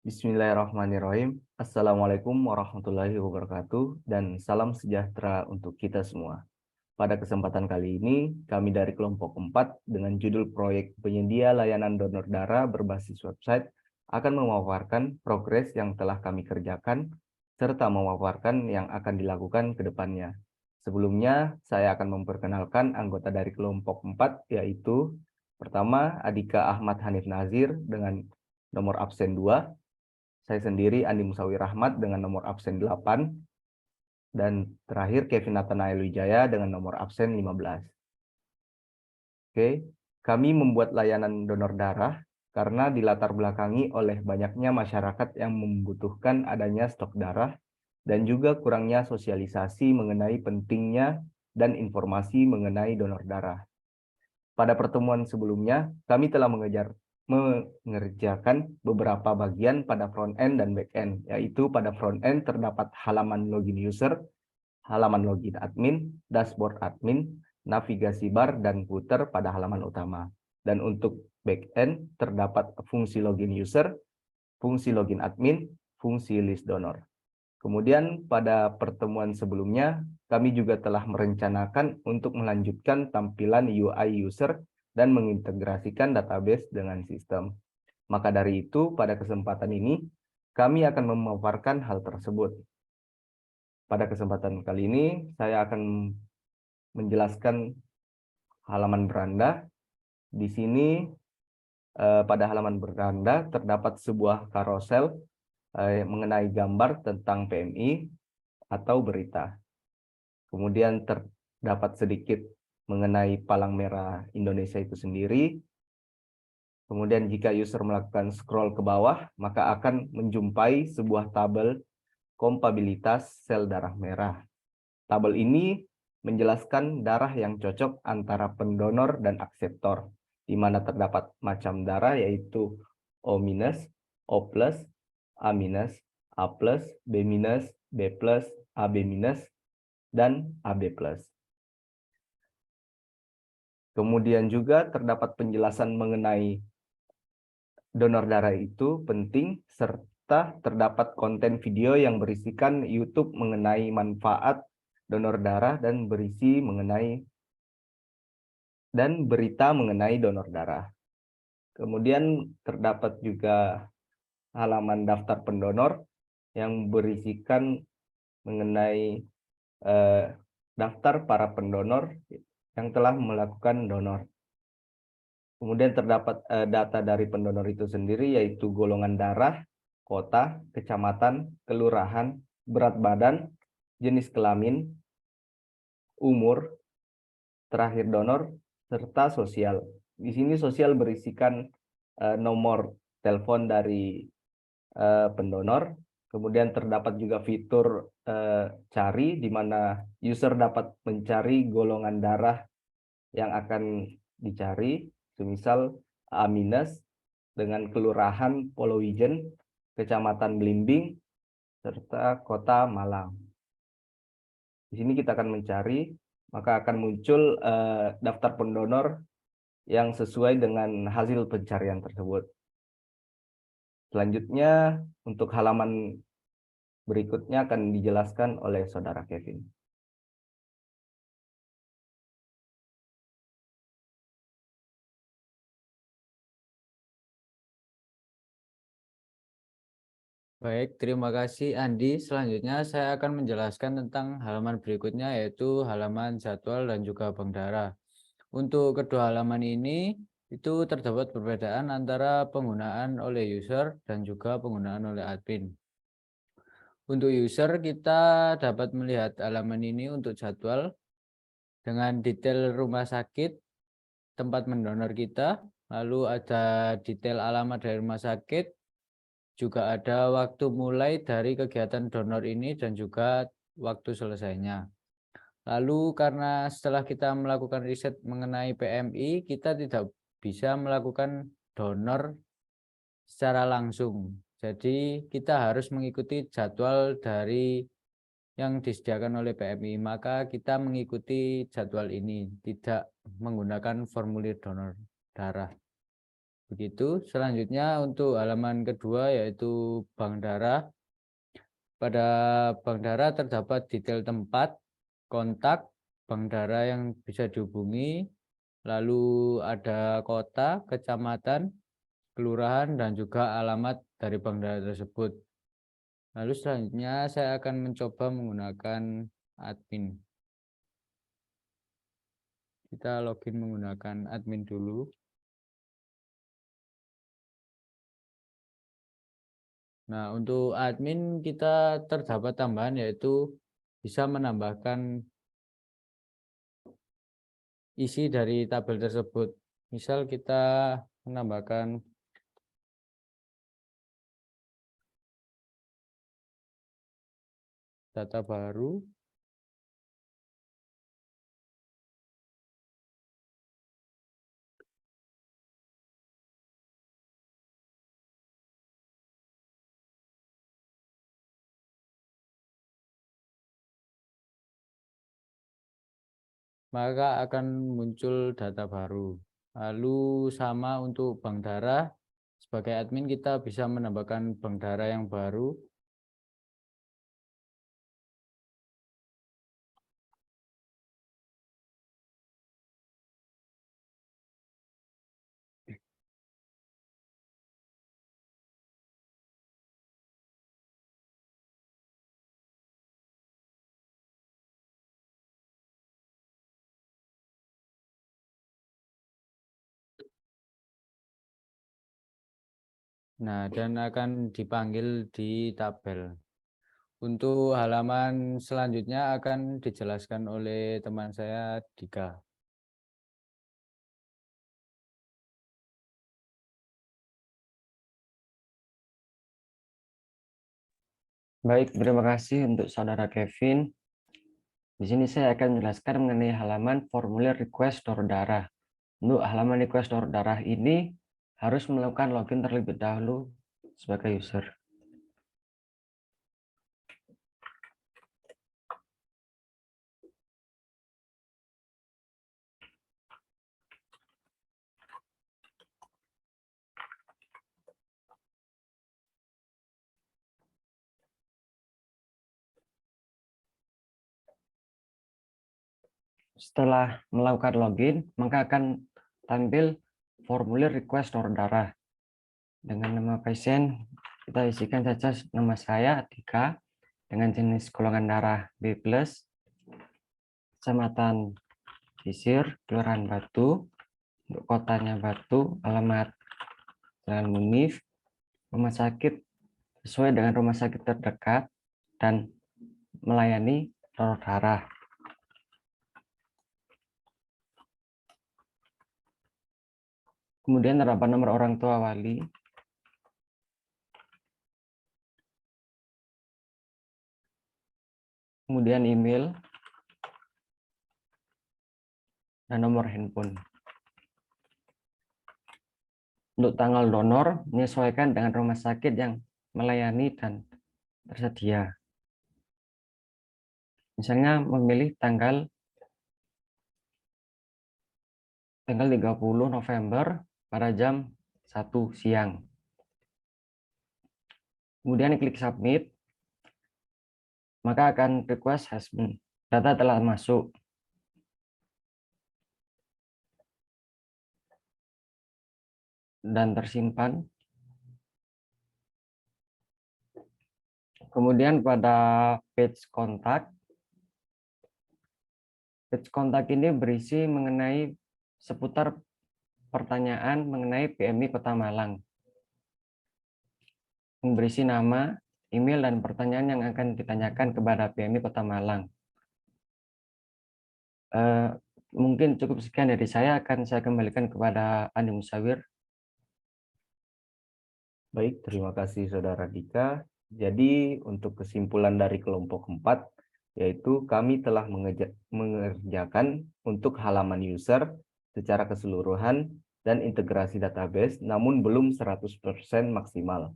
Bismillahirrahmanirrahim. Assalamualaikum warahmatullahi wabarakatuh dan salam sejahtera untuk kita semua. Pada kesempatan kali ini, kami dari kelompok 4 dengan judul proyek penyedia layanan donor darah berbasis website akan memaparkan progres yang telah kami kerjakan serta memaparkan yang akan dilakukan ke depannya. Sebelumnya, saya akan memperkenalkan anggota dari kelompok 4 yaitu pertama Adika Ahmad Hanif Nazir dengan nomor absen 2. Saya sendiri Andi Musawi Rahmat dengan nomor absen 8. Dan terakhir Kevin Nathanael Wijaya dengan nomor absen 15. Oke, kami membuat layanan donor darah karena dilatar belakangi oleh banyaknya masyarakat yang membutuhkan adanya stok darah dan juga kurangnya sosialisasi mengenai pentingnya dan informasi mengenai donor darah. Pada pertemuan sebelumnya, kami telah mengerjakan beberapa bagian pada front end dan back end, yaitu pada front end terdapat halaman login user, halaman login admin, dashboard admin, navigasi bar, dan footer pada halaman utama. Dan untuk back end terdapat fungsi login user, fungsi login admin, fungsi list donor. Kemudian pada pertemuan sebelumnya, kami juga telah merencanakan untuk melanjutkan tampilan UI user dan mengintegrasikan database dengan sistem. Maka dari itu, pada kesempatan ini, kami akan memaparkan hal tersebut. Pada kesempatan kali ini, saya akan menjelaskan halaman beranda. Di sini, pada halaman beranda terdapat sebuah karosel mengenai gambar tentang PMI atau berita. Kemudian terdapat sedikit mengenai palang merah Indonesia itu sendiri. Kemudian jika user melakukan scroll ke bawah, maka akan menjumpai sebuah tabel kompabilitas sel darah merah. Tabel ini menjelaskan darah yang cocok antara pendonor dan akseptor, di mana terdapat macam darah yaitu O-, O+, A-, A+, B-, B+, AB-, dan AB+. Kemudian juga terdapat penjelasan mengenai donor darah itu penting, serta terdapat konten video yang berisikan YouTube mengenai manfaat donor darah dan berita mengenai donor darah. Kemudian terdapat juga halaman daftar pendonor yang berisikan mengenai daftar para pendonor yang telah melakukan donor. Kemudian terdapat data dari pendonor itu sendiri, yaitu golongan darah, kota, kecamatan, kelurahan, berat badan, jenis kelamin, umur, terakhir donor, serta sosial. Di sini sosial berisikan nomor telepon dari pendonor. Kemudian terdapat juga fitur cari, di mana user dapat mencari golongan darah yang akan dicari, semisal A- dengan kelurahan Polowijen, kecamatan Blimbing, serta kota Malang. Di sini kita akan mencari, maka akan muncul daftar pendonor yang sesuai dengan hasil pencarian tersebut. Selanjutnya, untuk halaman berikutnya akan dijelaskan oleh Saudara Kevin. Baik, terima kasih Andi. Selanjutnya saya akan menjelaskan tentang halaman berikutnya, yaitu halaman jadwal dan juga bank darah. Untuk kedua halaman ini, itu terdapat perbedaan antara penggunaan oleh user dan juga penggunaan oleh admin. Untuk user, kita dapat melihat halaman ini untuk jadwal dengan detail rumah sakit, tempat mendonor kita, lalu ada detail alamat dari rumah sakit, juga ada waktu mulai dari kegiatan donor ini dan juga waktu selesainya. Lalu karena setelah kita melakukan riset mengenai PMI, kita tidak bisa melakukan donor secara langsung. Jadi kita harus mengikuti jadwal dari yang disediakan oleh PMI, maka kita mengikuti jadwal ini, tidak menggunakan formulir donor darah. Begitu. Selanjutnya untuk halaman kedua yaitu bank darah. Pada bank darah terdapat detail tempat, kontak, bank darah yang bisa dihubungi, lalu ada kota, kecamatan, kelurahan, dan juga alamat dari bank darah tersebut. Lalu selanjutnya saya akan mencoba menggunakan admin. Kita login menggunakan admin dulu. Nah, untuk admin kita terdapat tambahan yaitu bisa menambahkan isi dari tabel tersebut. Misal kita menambahkan data baru. Maka akan muncul data baru. Lalu sama untuk bank darah. Sebagai admin kita bisa menambahkan bank darah yang baru. Nah, dan akan dipanggil di tabel. Untuk halaman selanjutnya akan dijelaskan oleh teman saya, Dika. Baik, terima kasih untuk saudara Kevin. Di sini saya akan menjelaskan mengenai halaman formulir request donor darah. Untuk halaman request donor darah ini harus melakukan login terlebih dahulu sebagai user. Setelah melakukan login, maka akan tampil formulir request donor darah. Dengan nama pasien, kita isikan saja nama saya, Dika, dengan jenis golongan darah B+, kecamatan Sisir, Kelurahan Batu, untuk kotanya Batu, alamat Jalan Munif, rumah sakit sesuai dengan rumah sakit terdekat, dan melayani donor darah. Kemudian terdapat nomor orang tua wali, kemudian email, dan nomor handphone. Untuk tanggal donor, menyesuaikan dengan rumah sakit yang melayani dan tersedia. Misalnya memilih tanggal 30 November pada jam 1 siang. Kemudian klik submit, maka akan request has been. Data telah masuk. Dan tersimpan. Kemudian pada page kontak ini berisi mengenai seputar pertanyaan mengenai PMI Kota Malang. Berisi nama, email, dan pertanyaan yang akan ditanyakan kepada PMI Kota Malang. Mungkin cukup sekian dari saya, akan saya kembalikan kepada Andi Musawir. Baik, terima kasih Saudara Dika. Jadi untuk kesimpulan dari kelompok 4, yaitu kami telah mengerjakan untuk halaman user secara keseluruhan dan integrasi database, namun belum 100% maksimal.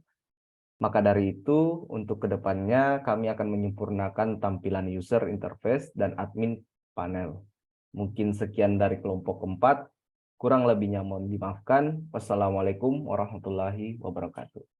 Maka dari itu, untuk kedepannya kami akan menyempurnakan tampilan user interface dan admin panel. Mungkin sekian dari kelompok 4. Kurang lebihnya mohon dimaafkan. Wassalamualaikum warahmatullahi wabarakatuh.